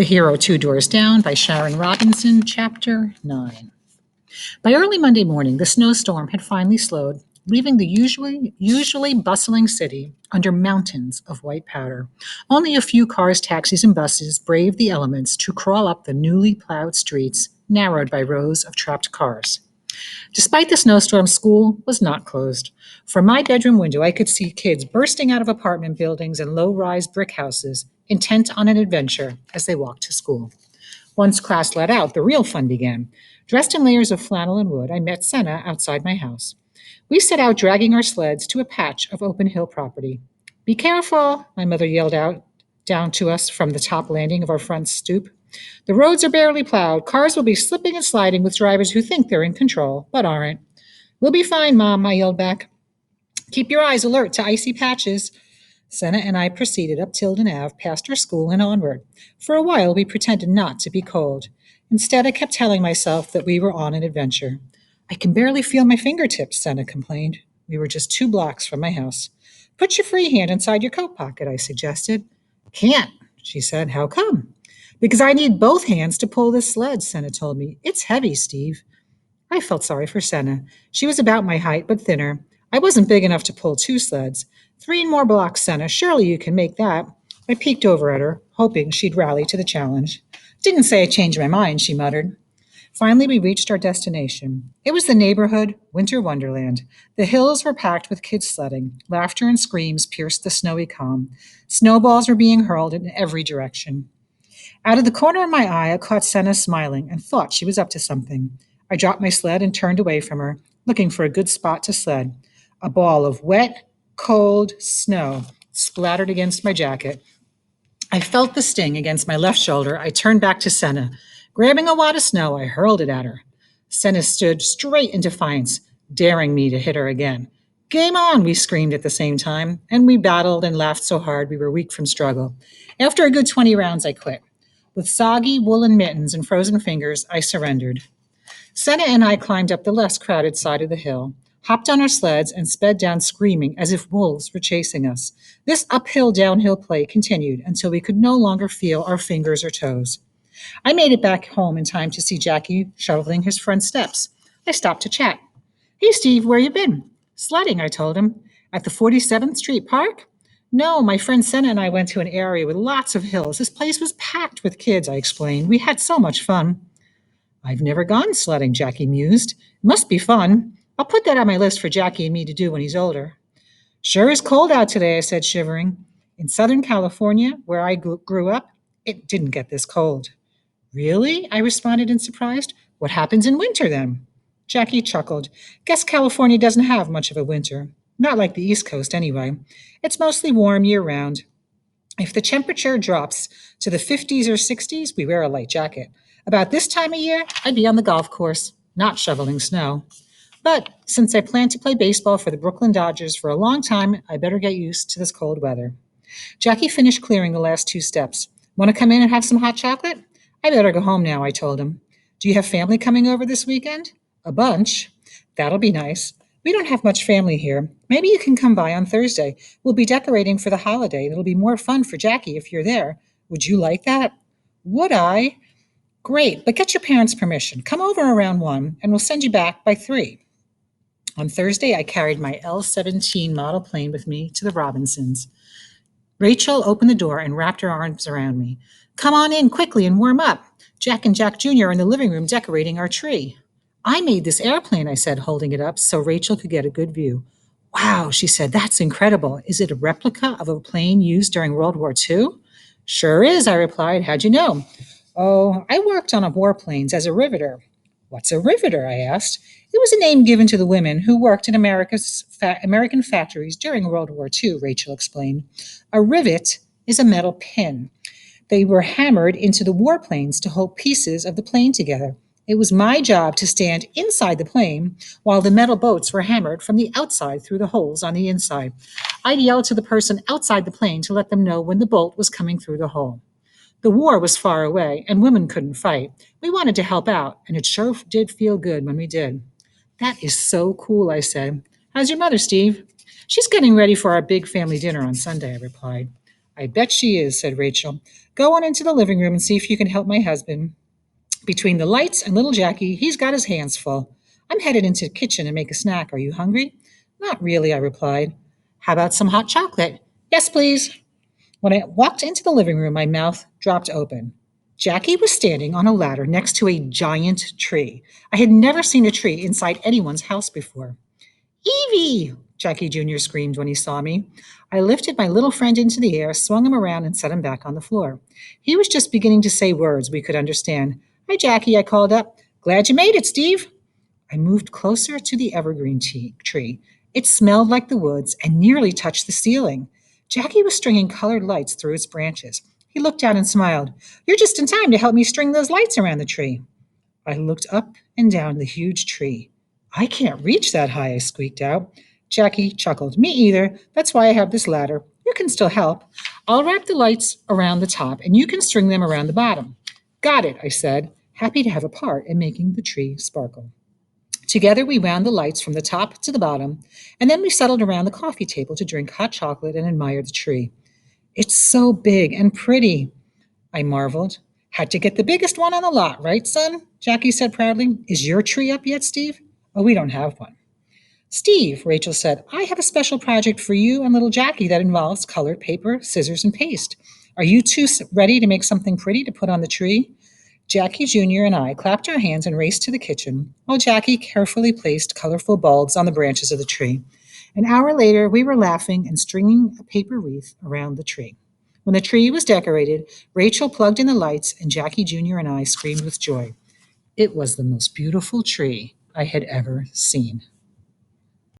The Hero Two Doors Down by Sharon Robinson, Chapter 9. By early Monday morning, the snowstorm had finally slowed, leaving the usually bustling city under mountains of white powder. Only a few cars, taxis, and buses braved the elements to crawl up the newly plowed streets, narrowed by rows of trapped cars. Despite the snowstorm, school was not closed. From my bedroom window, I could see kids bursting out of apartment buildings and low rise brick houses, intent on an adventure as they walked to school. Once class let out, the real fun began. Dressed in layers of flannel and wood, I met Senna outside my house. We set out dragging our sleds to a patch of open hill property. Be careful, my mother yelled out down to us from the top landing of our front stoop. The roads are barely plowed. Cars will be slipping and sliding with drivers who think they're in control, but aren't. We'll be fine, Mom, I yelled back. Keep your eyes alert to icy patches. Senna and I proceeded up Tilden Ave, past our school, and onward. For a while, we pretended not to be cold. Instead, I kept telling myself that we were on an adventure. I can barely feel my fingertips, Senna complained. We were just 2 blocks from my house. Put your free hand inside your coat pocket, I suggested. Can't, she said. How come? Because I need both hands to pull this sled, Senna told me. It's heavy, Steve. I felt sorry for Senna. She was about my height, but thinner. I wasn't big enough to pull 2 sleds. 3 more blocks, Senna. Surely you can make that. I peeked over at her, hoping she'd rally to the challenge. Didn't say I changed my mind, she muttered. Finally, we reached our destination. It was the neighborhood winter wonderland. The hills were packed with kids sledding. Laughter and screams pierced the snowy calm. Snowballs were being hurled in every direction. Out of the corner of my eye, I caught Senna smiling and thought she was up to something. I dropped my sled and turned away from her, looking for a good spot to sled. A ball of wet, cold snow splattered against my jacket. I felt the sting against my left shoulder. I turned back to Senna. Grabbing a wad of snow, I hurled it at her. Senna stood straight in defiance, daring me to hit her again. Game on, we screamed at the same time, and we battled and laughed so hard we were weak from struggle. After a good 20 rounds, I quit. With soggy woolen mittens and frozen fingers, I surrendered. Senna and I climbed up the less crowded side of the hill, hopped on our sleds, and sped down screaming as if wolves were chasing us. This uphill-downhill play continued until we could no longer feel our fingers or toes. I made it back home in time to see Jackie shoveling his front steps. I stopped to chat. Hey, Steve, where you been? Sledding, I told him. At the 47th Street Park? No, my friend Senna and I went to an area with lots of hills. This place was packed with kids, I explained. We had so much fun. I've never gone sledding, Jackie mused. Must be fun. I'll put that on my list for Jackie and me to do when he's older. Sure is cold out today, I said, shivering. In Southern California, where I grew up, it didn't get this cold. Really? I responded in surprise. What happens in winter then? Jackie chuckled. Guess California doesn't have much of a winter. Not like the East Coast, anyway. It's mostly warm year round. If the temperature drops to the 50s or 60s, we wear a light jacket. About this time of year, I'd be on the golf course, not shoveling snow. But since I plan to play baseball for the Brooklyn Dodgers for a long time, I better get used to this cold weather. Jackie finished clearing the last 2 steps. Want to come in and have some hot chocolate? I better go home now, I told him. Do you have family coming over this weekend? A bunch. That'll be nice. We don't have much family here. Maybe you can come by on Thursday. We'll be decorating for the holiday. It'll be more fun for Jackie if you're there. Would you like that? Would I? Great, but get your parents' permission. Come over around 1, and we'll send you back by 3. On Thursday, I carried my L-17 model plane with me to the Robinsons. Rachel opened the door and wrapped her arms around me. Come on in quickly and warm up. Jack and Jack Jr. are in the living room decorating our tree. I made this airplane, I said, holding it up so Rachel could get a good view. Wow, she said, that's incredible. Is it a replica of a plane used during World War II? Sure is, I replied. How'd you know? Oh, I worked on warplanes as a riveter. What's a riveter? I asked. It was a name given to the women who worked in American factories during World War II, Rachel explained. A rivet is a metal pin. They were hammered into the warplanes to hold pieces of the plane together. It was my job to stand inside the plane while the metal bolts were hammered from the outside through the holes on the inside. I'd yell to the person outside the plane to let them know when the bolt was coming through the hole. The war was far away, and women couldn't fight. We wanted to help out, and it sure did feel good when we did. That is so cool, I said. How's your mother, Steve? She's getting ready for our big family dinner on Sunday, I replied. I bet she is, said Rachel. Go on into the living room and see if you can help my husband. Between the lights and little Jackie, he's got his hands full. I'm headed into the kitchen to make a snack. Are you hungry? Not really, I replied. How about some hot chocolate? Yes, please. When I walked into the living room, my mouth dropped open. Jackie was standing on a ladder next to a giant tree. I had never seen a tree inside anyone's house before. Evie! Jackie Jr. screamed when he saw me. I lifted my little friend into the air, swung him around, and set him back on the floor. He was just beginning to say words we could understand. Hi, Jackie, I called up. Glad you made it, Steve. I moved closer to the evergreen tree. It smelled like the woods and nearly touched the ceiling. Jackie was stringing colored lights through its branches. He looked down and smiled. You're just in time to help me string those lights around the tree. I looked up and down the huge tree. I can't reach that high, I squeaked out. Jackie chuckled. Me either. That's why I have this ladder. You can still help. I'll wrap the lights around the top and you can string them around the bottom. Got it, I said, happy to have a part in making the tree sparkle. Together we wound the lights from the top to the bottom, and then we settled around the coffee table to drink hot chocolate and admire the tree. It's so big and pretty, I marveled. Had to get the biggest one on the lot, right, son? Jackie said proudly. Is your tree up yet, Steve? Oh, we don't have one. Steve, Rachel said, I have a special project for you and little Jackie that involves colored paper, scissors, and paste. Are you two ready to make something pretty to put on the tree? Jackie Jr. and I clapped our hands and raced to the kitchen while Jackie carefully placed colorful bulbs on the branches of the tree. An hour later, we were laughing and stringing a paper wreath around the tree. When the tree was decorated, Rachel plugged in the lights, and Jackie Jr. and I screamed with joy. It was the most beautiful tree I had ever seen.